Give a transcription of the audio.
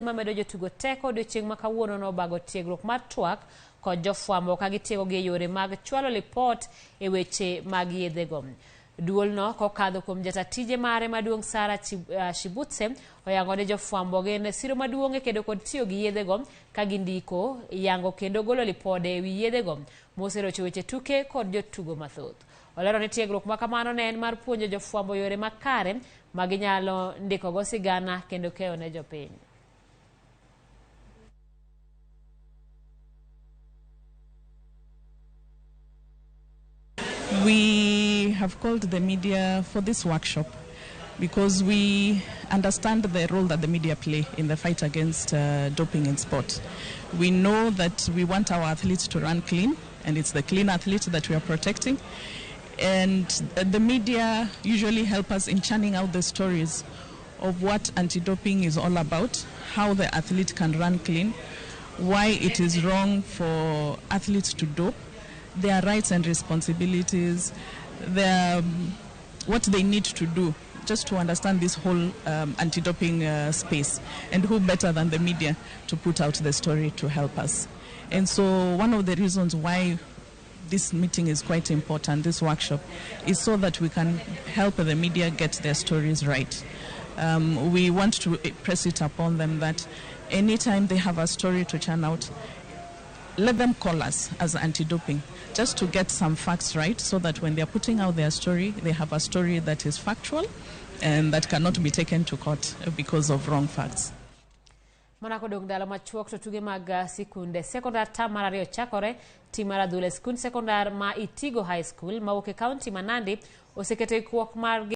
mamedo jotugo teko odiochieng' ma kawuono nobago tiegruok mar twak kod jofwambo ka gitiego gi yore mag chwalo lipot e weche mag yedhego. Duolno kokadho kuom jatatije mare maduong' Sara Shibutse oyango ne jofwambo gin siro maduong' e kedo kod tiyo gi yedhego ka gindiko yango kendo golo lipode e wi yedhego moserocho weche tuke kod jotugo mathoth. Olero ni tiegruok ma kamano ne en mar puonjo jofwambo yore makare ma ginyalo ndikogo sigana kendo keyo ne jopiny. We have called the media for this workshop because we understand the role that the media play in the fight against doping in sport. We know that we want our athletes to run clean, and it's the clean athletes that we are protecting. And the media usually help us in churning out the stories of what anti-doping is all about, how the athlete can run clean, why it is wrong for athletes to dope, their rights and responsibilities, what they need to do just to understand this whole anti-doping space. And who better than the media to put out the story to help us. And so one of the reasons why this meeting is quite important, this workshop, is so that we can help the media get their stories right. We want to press it upon them that anytime they have a story to churn out, let them call us as anti-doping, just to get some facts right, so that when they're putting out their story, they have a story that is factual and that cannot be taken to court because of wrong facts. Manako dong dala machuok to tuge mag sikunde sekondar tam mar ariyo chakore tim mar adhula skund sekondar ma Itigo High School ma wuok e kaunti ma Nandi oseketo kuok mar